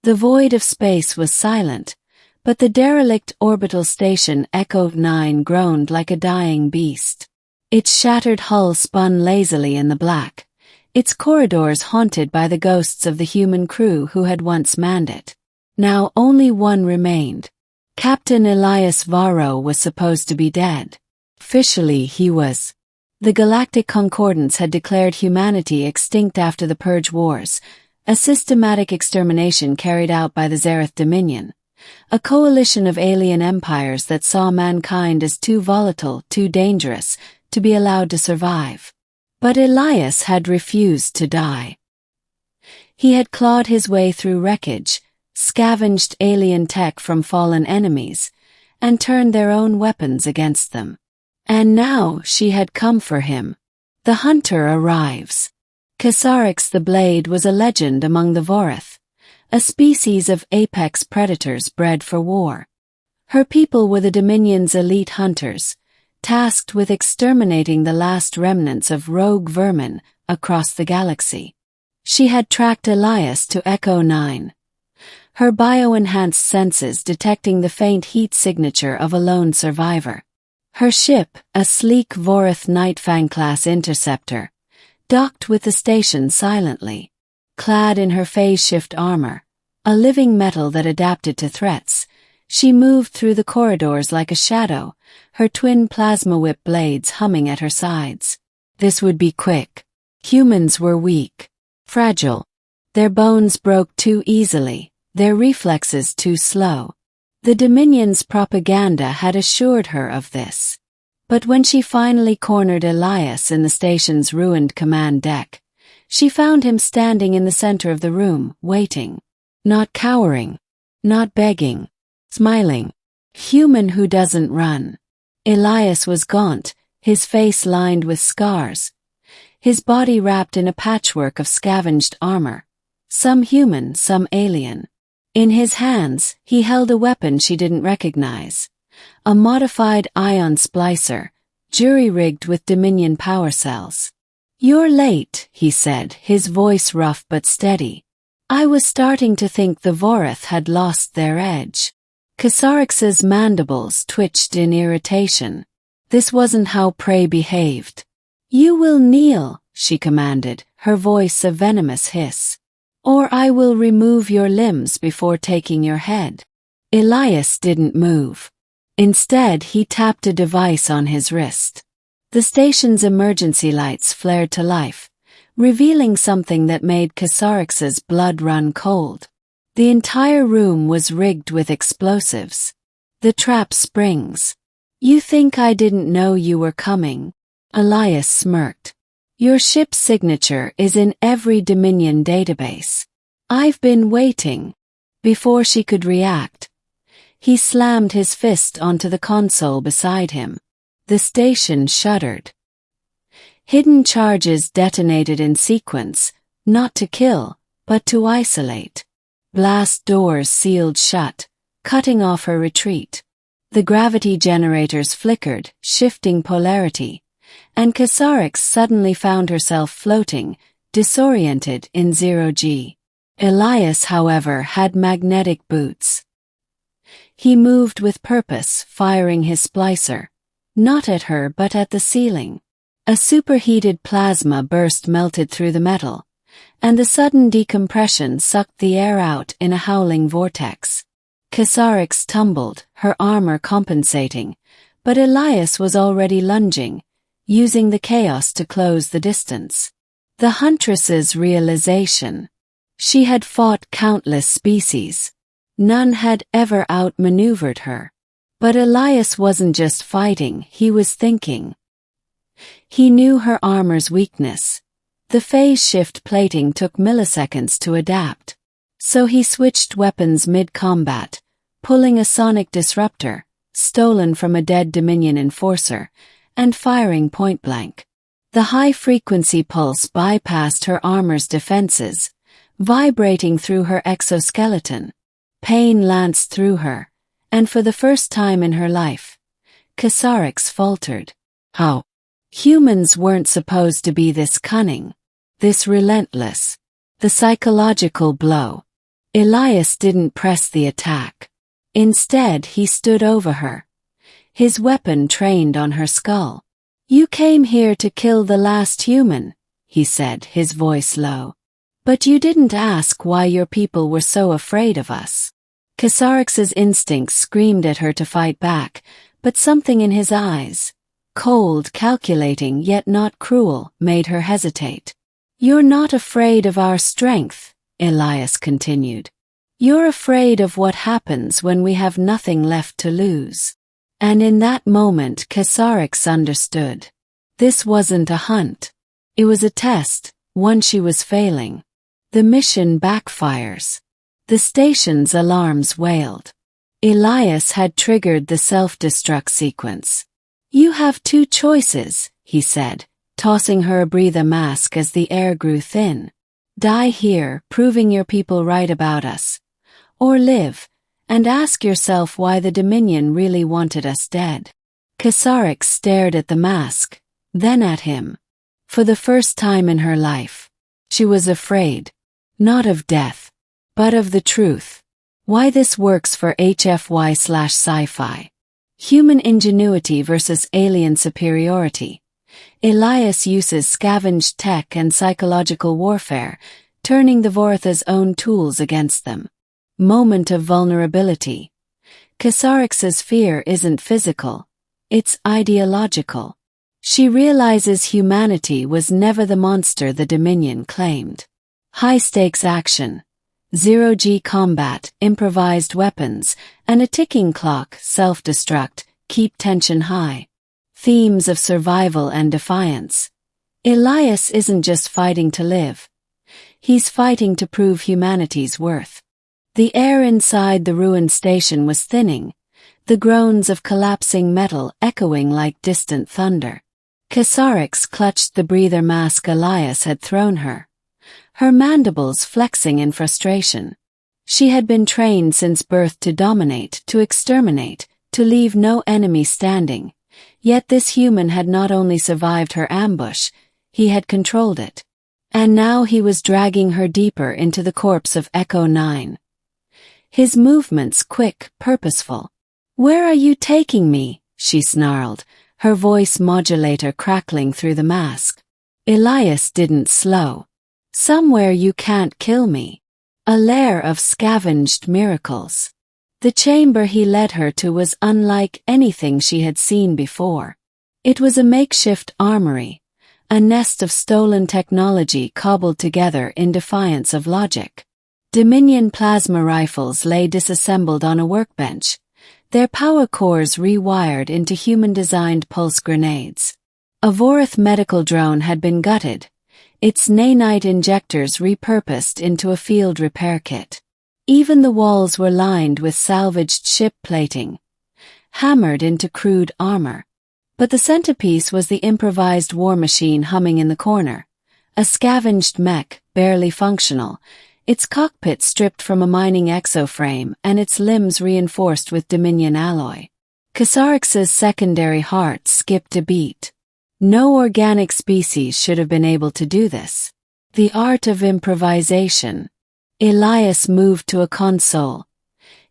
The void of space was silent, but the derelict orbital station Echo 9 groaned like a dying beast. Its shattered hull spun lazily in the black, its corridors haunted by the ghosts of the human crew who had once manned it. Now only one remained. Captain Elias Varro was supposed to be dead. Officially he was. The Galactic Concordance had declared humanity extinct after the Purge Wars, a systematic extermination carried out by the Zereth Dominion, a coalition of alien empires that saw mankind as too volatile, too dangerous, to be allowed to survive. But Elias had refused to die. He had clawed his way through wreckage, scavenged alien tech from fallen enemies, and turned their own weapons against them. And now she had come for him. The hunter arrives. Kessarix the Blade was a legend among the Vorith, a species of apex predators bred for war. Her people were the Dominion's elite hunters, tasked with exterminating the last remnants of rogue vermin across the galaxy. She had tracked Elias to Echo 9, her bio-enhanced senses detecting the faint heat signature of a lone survivor. Her ship, a sleek Vorith Nightfang-class interceptor, docked with the station silently. Clad in her phase-shift armor, a living metal that adapted to threats, she moved through the corridors like a shadow, her twin plasma whip blades humming at her sides. This would be quick. Humans were weak, fragile. Their bones broke too easily, their reflexes too slow. The Dominion's propaganda had assured her of this. But when she finally cornered Elias in the station's ruined command deck, she found him standing in the center of the room, waiting. Not cowering. Not begging. Smiling. Human who doesn't run. Elias was gaunt, his face lined with scars, his body wrapped in a patchwork of scavenged armor. Some human, some alien. In his hands, he held a weapon she didn't recognize. A modified ion splicer, jury-rigged with Dominion power cells. "You're late," he said, his voice rough but steady. I was starting to think the Vorith had lost their edge. Kessarix's mandibles twitched in irritation. This wasn't how prey behaved. "You will kneel," she commanded, her voice a venomous hiss. "Or I will remove your limbs before taking your head." Elias didn't move. Instead, he tapped a device on his wrist. The station's emergency lights flared to life, revealing something that made Kessarix's blood run cold. The entire room was rigged with explosives. The trap springs. "You think I didn't know you were coming?" Elias smirked. "Your ship's signature is in every Dominion database. I've been waiting." Before she could react, he slammed his fist onto the console beside him. The station shuddered. Hidden charges detonated in sequence, not to kill, but to isolate. Blast doors sealed shut, cutting off her retreat. The gravity generators flickered, shifting polarity, and Kessarix suddenly found herself floating, disoriented in 0G. Elias, however, had magnetic boots. He moved with purpose, firing his splicer, not at her but at the ceiling. A superheated plasma burst melted through the metal, and the sudden decompression sucked the air out in a howling vortex. Kessarix tumbled, her armor compensating, but Elias was already lunging, using the chaos to close the distance. The Huntress's realization. She had fought countless species. None had ever outmaneuvered her. But Elias wasn't just fighting, he was thinking. He knew her armor's weakness. The phase shift plating took milliseconds to adapt. So he switched weapons mid-combat, pulling a sonic disruptor, stolen from a dead Dominion enforcer, and firing point-blank. The high-frequency pulse bypassed her armor's defenses, vibrating through her exoskeleton. Pain lanced through her, and for the first time in her life, Kessarix faltered. How? Humans weren't supposed to be this cunning, this relentless. The psychological blow. Elias didn't press the attack. Instead, he stood over her, his weapon trained on her skull. "You came here to kill the last human," he said, his voice low. "But you didn't ask why your people were so afraid of us." Kessarix's instincts screamed at her to fight back, but something in his eyes, cold, calculating yet not cruel, made her hesitate. "You're not afraid of our strength," Elias continued. "You're afraid of what happens when we have nothing left to lose." And in that moment Kessarix understood. This wasn't a hunt. It was a test, one she was failing. The mission backfires. The station's alarms wailed. Elias had triggered the self-destruct sequence. "You have two choices," he said, tossing her a breather mask as the air grew thin. "Die here, proving your people right about us. Or live, and ask yourself why the Dominion really wanted us dead." Kessarix stared at the mask, then at him. For the first time in her life, she was afraid, not of death, but of the truth. Why this works for HFY/sci-fi. Human ingenuity versus alien superiority. Elias uses scavenged tech and psychological warfare, turning the Vortha's own tools against them. Moment of vulnerability. Kessarix's fear isn't physical, it's ideological. She realizes humanity was never the monster the Dominion claimed. High-stakes action, zero-G combat, improvised weapons, and a ticking clock, self-destruct, keep tension high. Themes of survival and defiance. Elias isn't just fighting to live. He's fighting to prove humanity's worth. The air inside the ruined station was thinning, the groans of collapsing metal echoing like distant thunder. Kessarix clutched the breather mask Elias had thrown her, her mandibles flexing in frustration. She had been trained since birth to dominate, to exterminate, to leave no enemy standing. Yet this human had not only survived her ambush, he had controlled it. And now he was dragging her deeper into the corpse of Echo 9. His movements quick, purposeful. "Where are you taking me?" she snarled, her voice modulator crackling through the mask. Elias didn't slow. "Somewhere you can't kill me. A lair of scavenged miracles." The chamber he led her to was unlike anything she had seen before. It was a makeshift armory, a nest of stolen technology cobbled together in defiance of logic. Dominion plasma rifles lay disassembled on a workbench, their power cores rewired into human-designed pulse grenades. A Vorth medical drone had been gutted, its nanite injectors repurposed into a field repair kit. Even the walls were lined with salvaged ship plating, hammered into crude armor. But the centerpiece was the improvised war machine humming in the corner, a scavenged mech, barely functional, its cockpit stripped from a mining exoframe and its limbs reinforced with Dominion alloy. Kessarix's secondary heart skipped a beat. No organic species should have been able to do this. The art of improvisation. Elias moved to a console,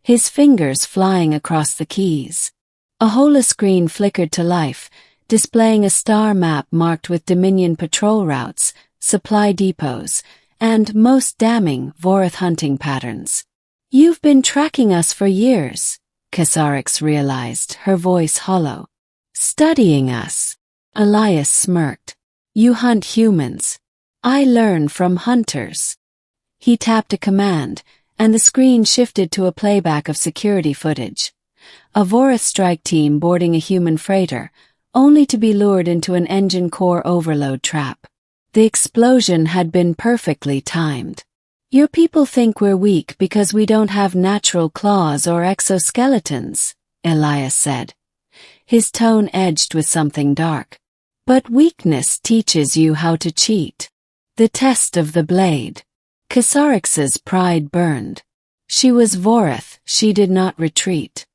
his fingers flying across the keys. A holoscreen flickered to life, displaying a star map marked with Dominion patrol routes, supply depots, and, most damning, Vorth hunting patterns. "You've been tracking us for years," Kessarix realized, her voice hollow. "Studying us." Elias smirked. "You hunt humans. I learn from hunters." He tapped a command, and the screen shifted to a playback of security footage. A Vorth strike team boarding a human freighter, only to be lured into an engine core overload trap. The explosion had been perfectly timed. "Your people think we're weak because we don't have natural claws or exoskeletons," Elias said, his tone edged with something dark. "But weakness teaches you how to cheat. The test of the blade." Kessarix's pride burned. She was Vorth, she did not retreat.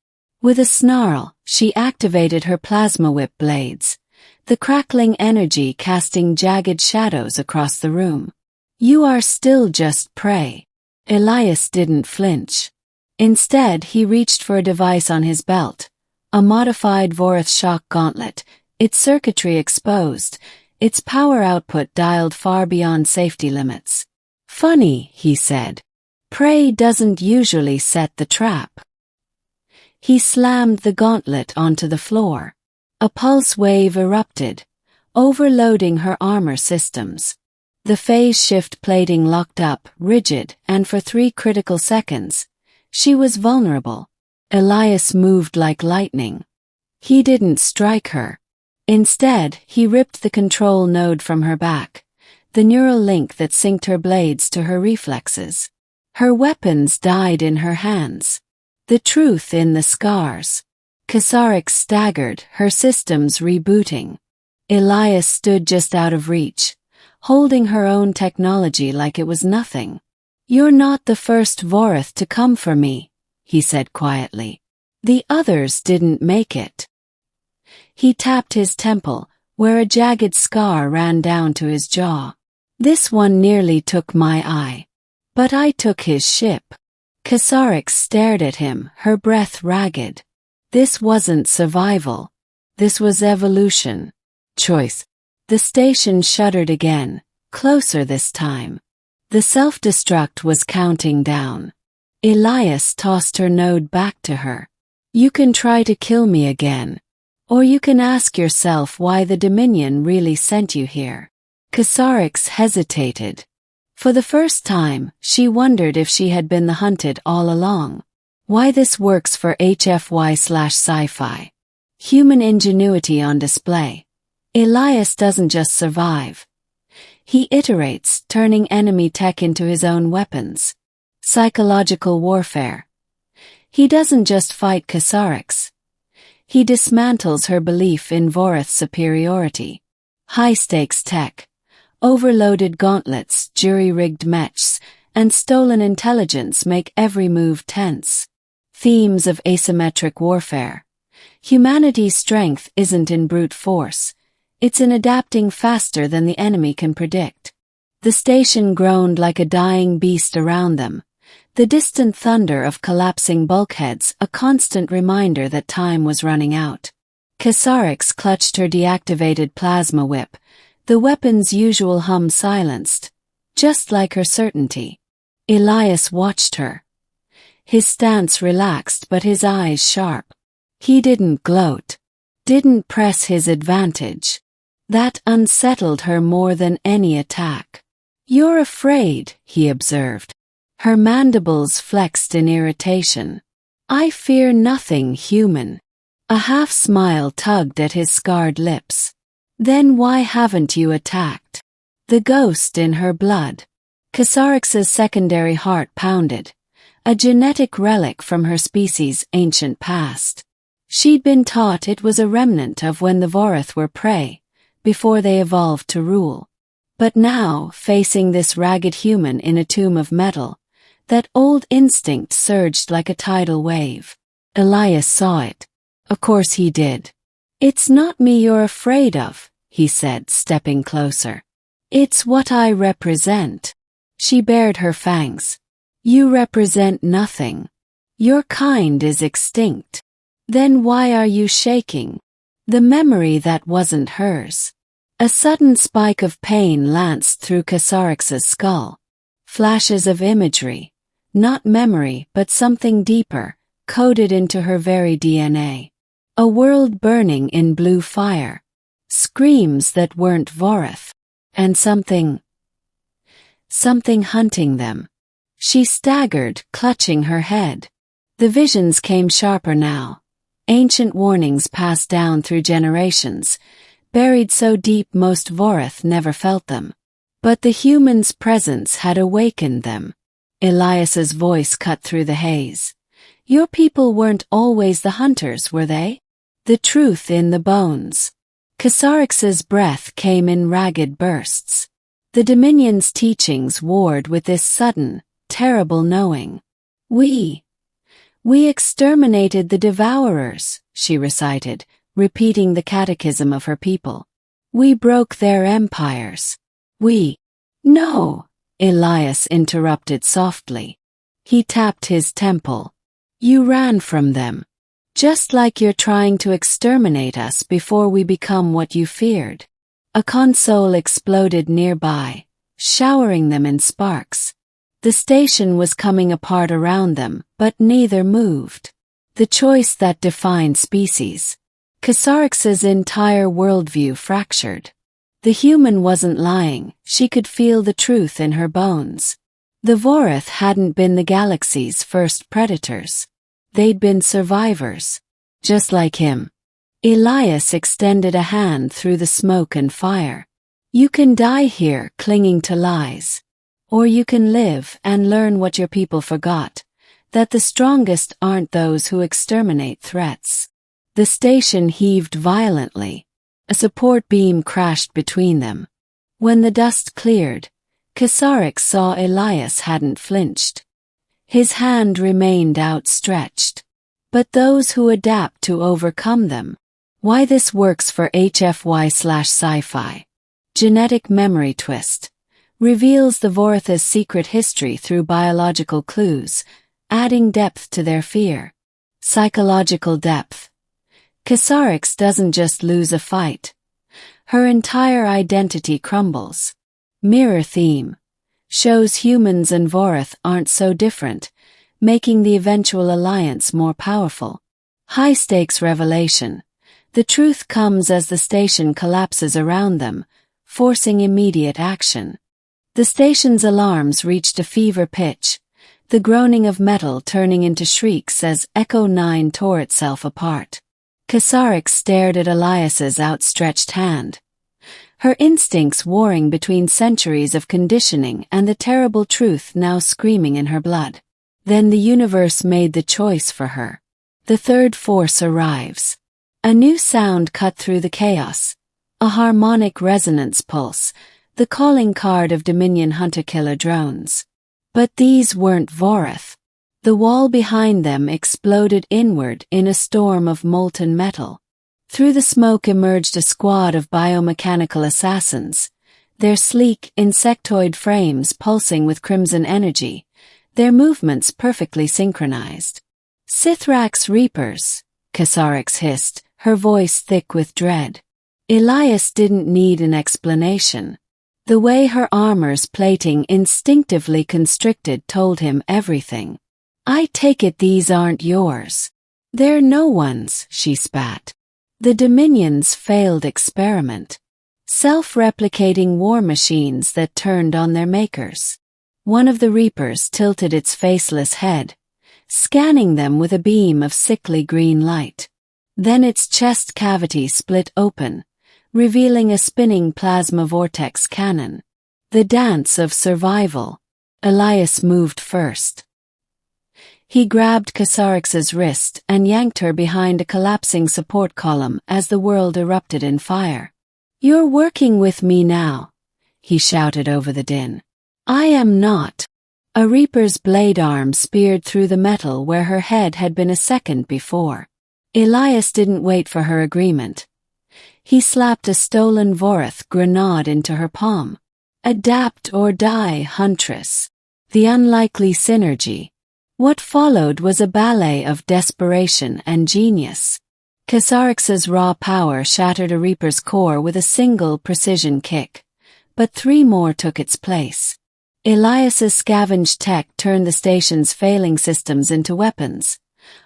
With a snarl, she activated her plasma whip blades, the crackling energy casting jagged shadows across the room. "You are still just prey." Elias didn't flinch. Instead, he reached for a device on his belt, a modified Vorath shock gauntlet, its circuitry exposed, its power output dialed far beyond safety limits. "Funny," he said. "Prey doesn't usually set the trap." He slammed the gauntlet onto the floor. A pulse wave erupted, overloading her armor systems. The phase shift plating locked up, rigid, and for 3 critical seconds, she was vulnerable. Elias moved like lightning. He didn't strike her. Instead, he ripped the control node from her back, the neural link that synced her blades to her reflexes. Her weapons died in her hands. The truth in the scars. Kessarix staggered, her systems rebooting. Elias stood just out of reach, holding her own technology like it was nothing. "You're not the first Vorath to come for me," he said quietly. "The others didn't make it." He tapped his temple, where a jagged scar ran down to his jaw. "This one nearly took my eye. But I took his ship." Kessarix stared at him, her breath ragged. This wasn't survival. This was evolution. Choice. The station shuddered again, closer this time. The self-destruct was counting down. Elias tossed her node back to her. "You can try to kill me again. Or you can ask yourself why the Dominion really sent you here." Kessarix hesitated. For the first time, she wondered if she had been the hunted all along. Why this works for HFY/sci-fi. Human ingenuity on display. Elias doesn't just survive. He iterates, turning enemy tech into his own weapons. Psychological warfare. He doesn't just fight Kessarix. He dismantles her belief in Vorath's superiority. High-stakes tech. Overloaded gauntlets, jury-rigged mechs, and stolen intelligence make every move tense. Themes of asymmetric warfare. Humanity's strength isn't in brute force. It's in adapting faster than the enemy can predict. The station groaned like a dying beast around them. The distant thunder of collapsing bulkheads, a constant reminder that time was running out. Kessarix clutched her deactivated plasma whip, the weapon's usual hum silenced, just like her certainty. Elias watched her. His stance relaxed but his eyes sharp. He didn't gloat. Didn't press his advantage. That unsettled her more than any attack. "You're afraid," he observed. Her mandibles flexed in irritation. "I fear nothing human." A half-smile tugged at his scarred lips. "Then why haven't you attacked?" The ghost in her blood. Kessarix's secondary heart pounded, a genetic relic from her species' ancient past. She'd been taught it was a remnant of when the Vorath were prey, before they evolved to rule. But now, facing this ragged human in a tomb of metal, that old instinct surged like a tidal wave. Elias saw it. Of course he did. "It's not me you're afraid of," he said, stepping closer. "It's what I represent." She bared her fangs. "You represent nothing. Your kind is extinct. Then why are you shaking?" The memory that wasn't hers. A sudden spike of pain lanced through Kessarix's skull. Flashes of imagery. Not memory, but something deeper, coded into her very DNA. A world burning in blue fire. Screams that weren't Vorath. And something hunting them. She staggered, clutching her head. The visions came sharper now. Ancient warnings passed down through generations, buried so deep most Vorath never felt them. But the human's presence had awakened them. Elias's voice cut through the haze. "Your people weren't always the hunters, were they?" The truth in the bones. Kessarix's breath came in ragged bursts. The Dominion's teachings warred with this sudden, terrible knowing. We exterminated the Devourers," she recited, repeating the catechism of her people. "We broke their empires. We—" "No," Elias interrupted softly. He tapped his temple. You ran from them. Just like you're trying to exterminate us before we become what you feared. A console exploded nearby, showering them in sparks. The station was coming apart around them, but neither moved. The choice that defined species. Kessarix's entire worldview fractured. The human wasn't lying, she could feel the truth in her bones. The Vorath hadn't been the galaxy's first predators. They'd been survivors. Just like him. Elias extended a hand through the smoke and fire. You can die here clinging to lies. Or you can live and learn what your people forgot, that the strongest aren't those who exterminate threats. The station heaved violently. A support beam crashed between them. When the dust cleared, Kessarix saw Elias hadn't flinched. His hand remained outstretched. But those who adapt to overcome them. Why this works for HFY/sci-fi. Genetic memory twist. Reveals the Vorath's secret history through biological clues, adding depth to their fear. Psychological depth. Kessarix doesn't just lose a fight. Her entire identity crumbles. Mirror theme. Shows humans and Vorath aren't so different, making the eventual alliance more powerful. High-stakes revelation. The truth comes as the station collapses around them, forcing immediate action. The station's alarms reached a fever pitch, the groaning of metal turning into shrieks as Echo 9 tore itself apart. Kessarix stared at Elias's outstretched hand. Her instincts warring between centuries of conditioning and the terrible truth now screaming in her blood. Then the universe made the choice for her. The third force arrives. A new sound cut through the chaos. A harmonic resonance pulse, the calling card of Dominion hunter-killer drones. But these weren't Vorath. The wall behind them exploded inward in a storm of molten metal. Through the smoke emerged a squad of biomechanical assassins, their sleek, insectoid frames pulsing with crimson energy, their movements perfectly synchronized. Sithrak's Reapers, Kessarix hissed, her voice thick with dread. Elias didn't need an explanation. The way her armor's plating instinctively constricted told him everything. I take it these aren't yours. They're no one's, she spat. The Dominion's failed experiment. Self-replicating war machines that turned on their makers. One of the Reapers tilted its faceless head, scanning them with a beam of sickly green light. Then its chest cavity split open, revealing a spinning plasma vortex cannon. The dance of survival. Elias moved first. He grabbed Kessarix's wrist and yanked her behind a collapsing support column as the world erupted in fire. You're working with me now, he shouted over the din. I am not. A Reaper's blade arm speared through the metal where her head had been a second before. Elias didn't wait for her agreement. He slapped a stolen Vorath grenade into her palm. Adapt or die, Huntress. The unlikely synergy. What followed was a ballet of desperation and genius. Kessarix's raw power shattered a Reaper's core with a single precision kick, but 3 more took its place. Elias's scavenged tech turned the station's failing systems into weapons,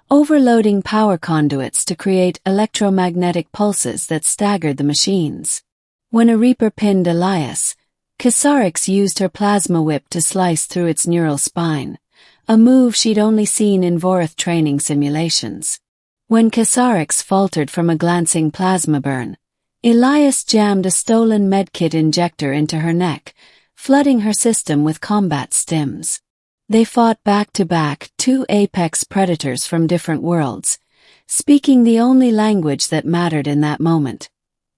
overloading power conduits to create electromagnetic pulses that staggered the machines. When a Reaper pinned Elias, Kessarix used her plasma whip to slice through its neural spine, a move she'd only seen in Vorath training simulations. When Kessarix faltered from a glancing plasma burn, Elias jammed a stolen medkit injector into her neck, flooding her system with combat stims. They fought back-to-back 2 apex predators from different worlds, speaking the only language that mattered in that moment.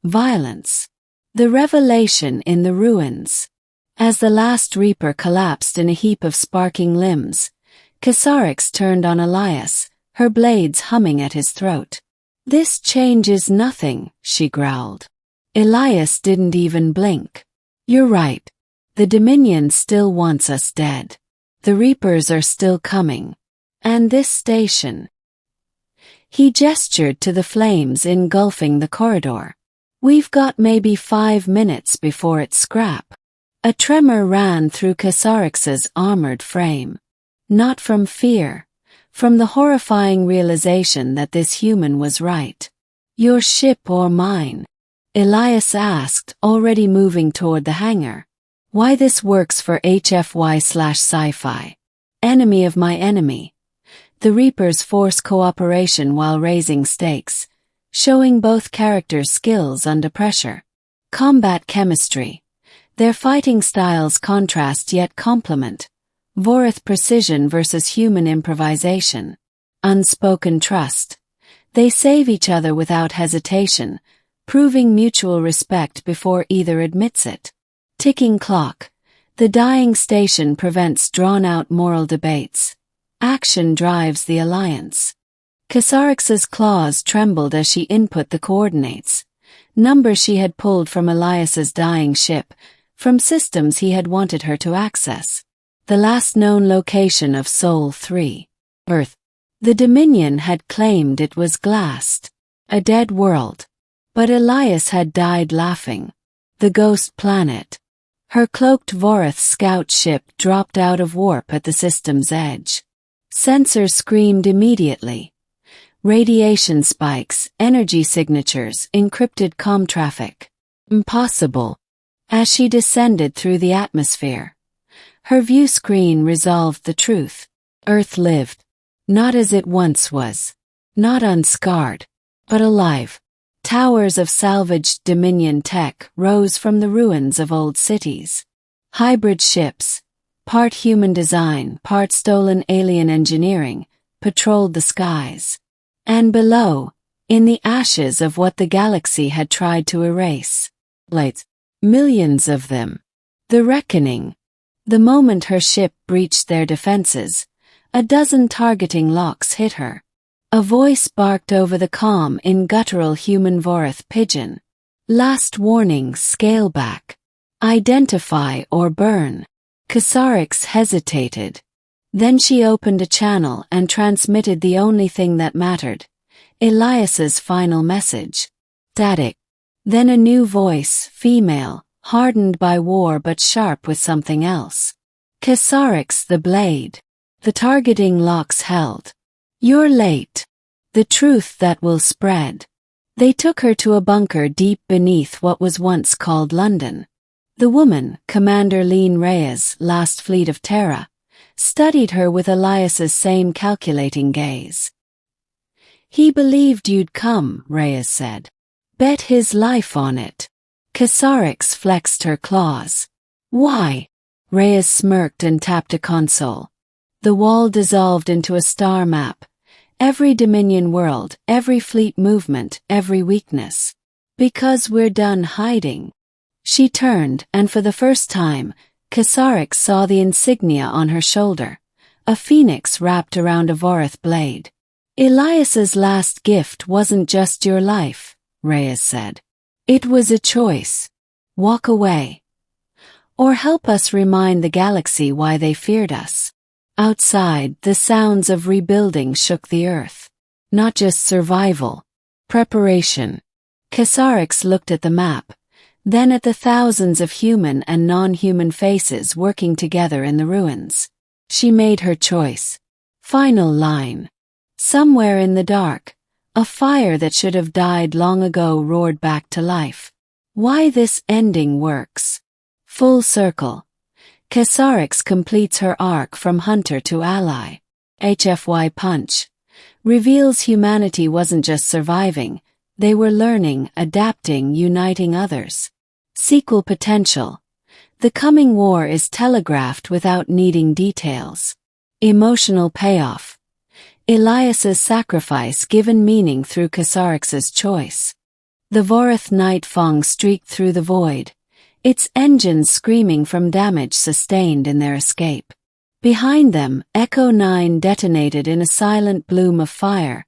Violence. The revelation in the ruins. As the last Reaper collapsed in a heap of sparking limbs, Kessarix turned on Elias, her blades humming at his throat. This changes nothing, she growled. Elias didn't even blink. You're right. The Dominion still wants us dead. The Reapers are still coming. And this station. He gestured to the flames engulfing the corridor. We've got maybe 5 minutes before it's scrap. A tremor ran through Kessarix's armored frame. Not from fear, from the horrifying realization that this human was right. Your ship or mine? Elias asked, already moving toward the hangar. Why this works for HFY/sci-fi. Enemy of my enemy. The Reapers force cooperation while raising stakes, showing both characters' skills under pressure. Combat chemistry. Their fighting styles contrast yet complement. Vorath precision versus human improvisation. Unspoken trust. They save each other without hesitation, proving mutual respect before either admits it. Ticking clock. The dying station prevents drawn-out moral debates. Action drives the alliance. Kessarix's claws trembled as she input the coordinates. Numbers she had pulled from Elias's dying ship, from systems he had wanted her to access. The last known location of Sol 3. Earth. The Dominion had claimed it was glassed. A dead world. But Elias had died laughing. The ghost planet. Her cloaked Vorath scout ship dropped out of warp at the system's edge. Sensors screamed immediately. Radiation spikes, energy signatures, encrypted comm traffic. Impossible. As she descended through the atmosphere, her view screen resolved the truth. Earth lived. Not as it once was. Not unscarred. But alive. Towers of salvaged Dominion tech rose from the ruins of old cities. Hybrid ships, part human design, part stolen alien engineering, patrolled the skies. And below, in the ashes of what the galaxy had tried to erase, lights, millions of them. The reckoning. The moment her ship breached their defenses, a dozen targeting locks hit her. A voice barked over the comm in guttural human Vorath pidgin. Last warning, scale back. Identify or burn. Kessarix hesitated. Then she opened a channel and transmitted the only thing that mattered. Elias's final message. Static. Then a new voice, female, hardened by war but sharp with something else. Kessarix the Blade. The targeting locks held. You're late. The truth that will spread. They took her to a bunker deep beneath what was once called London. The woman, Commander Lean Reyes, last fleet of Terra, studied her with Elias's same calculating gaze. He believed you'd come, Reyes said. Bet his life on it. Kessarix flexed her claws. Why? Reyes smirked and tapped a console. The wall dissolved into a star map. Every Dominion world, every fleet movement, every weakness. Because we're done hiding. She turned, and for the first time, Kessarix saw the insignia on her shoulder. A phoenix wrapped around a Vorath blade. Elias's last gift wasn't just your life, Reyes said. It was a choice. Walk away. Or help us remind the galaxy why they feared us. Outside, the sounds of rebuilding shook the earth. Not just survival. Preparation. Kessarix looked at the map, then at the thousands of human and non-human faces working together in the ruins. She made her choice. Final line. Somewhere in the dark, a fire that should have died long ago roared back to life. Why this ending works. Full circle. Kessarix completes her arc from hunter to ally. HFY punch. Reveals humanity wasn't just surviving, they were learning, adapting, uniting others. Sequel potential. The coming war is telegraphed without needing details. Emotional payoff. Elias's sacrifice given meaning through Kessarix's choice. The Vorath Night Fong streaked through the void, its engines screaming from damage sustained in their escape. Behind them, Echo 9 detonated in a silent bloom of fire,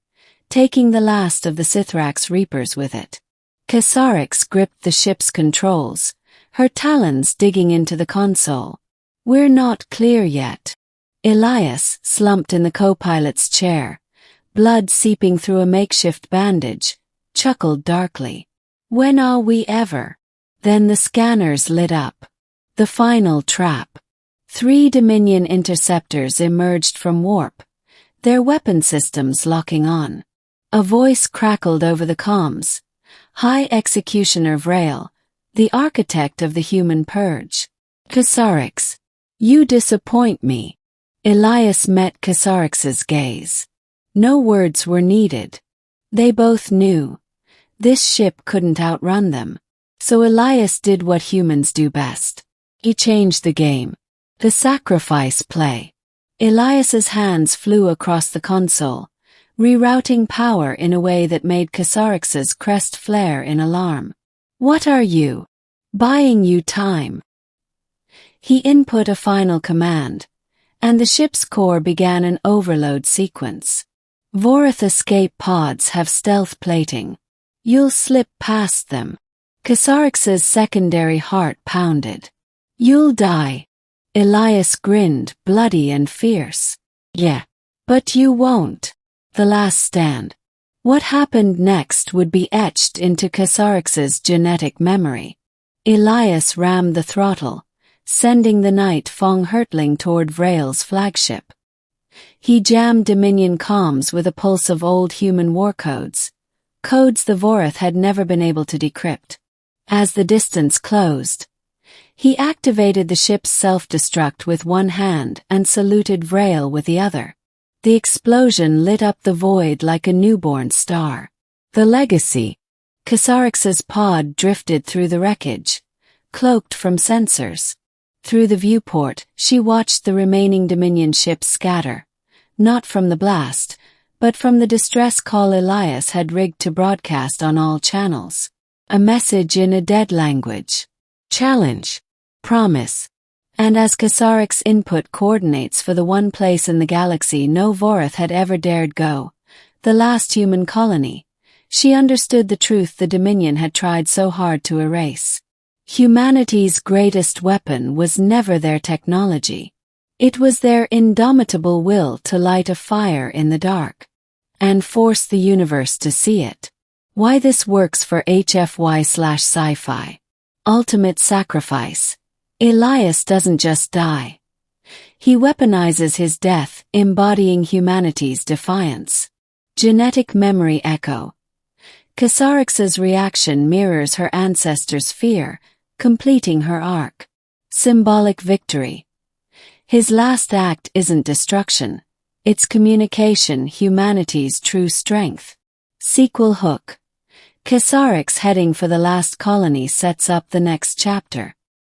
taking the last of the Sithrax Reapers with it. Kessarix gripped the ship's controls, her talons digging into the console. We're not clear yet. Elias, slumped in the co-pilot's chair, blood seeping through a makeshift bandage, chuckled darkly. When are we ever? Then the scanners lit up. The final trap. 3 Dominion interceptors emerged from warp, their weapon systems locking on. A voice crackled over the comms. High Executioner Vrail, the architect of the human purge. Kessarix. You disappoint me. Elias met Kessarix's gaze. No words were needed. They both knew. This ship couldn't outrun them. So Elias did what humans do best. He changed the game. The sacrifice play. Elias's hands flew across the console, rerouting power in a way that made Kessarix's crest flare in alarm. What are you? Buying you time. He input a final command, and the ship's core began an overload sequence. Vorath escape pods have stealth plating. You'll slip past them. Kessarix's secondary heart pounded. You'll die. Elias grinned, bloody and fierce. Yeah. But you won't. The last stand. What happened next would be etched into Kessarix's genetic memory. Elias rammed the throttle, sending the night Fong hurtling toward Vrail's flagship. He jammed Dominion comms with a pulse of old human war codes, codes the Vorath had never been able to decrypt. As the distance closed, he activated the ship's self-destruct with one hand and saluted Vrail with the other. The explosion lit up the void like a newborn star. The legacy. Kessarix's pod drifted through the wreckage, cloaked from sensors. Through the viewport, she watched the remaining Dominion ships scatter, not from the blast, but from the distress call Elias had rigged to broadcast on all channels. A message in a dead language. Challenge. Promise. And as Kessarix input coordinates for the one place in the galaxy no Vorath had ever dared go, the last human colony, she understood the truth the Dominion had tried so hard to erase. Humanity's greatest weapon was never their technology. It was their indomitable will to light a fire in the dark, and force the universe to see it. Why this works for HFY/sci-fi. Ultimate sacrifice. Elias doesn't just die. He weaponizes his death, embodying humanity's defiance. Genetic memory echo. Kessarix's reaction mirrors her ancestors' fear, completing her arc. Symbolic victory. His last act isn't destruction. It's communication, humanity's true strength. Sequel hook. Kessarix heading for the last colony sets up the next chapter.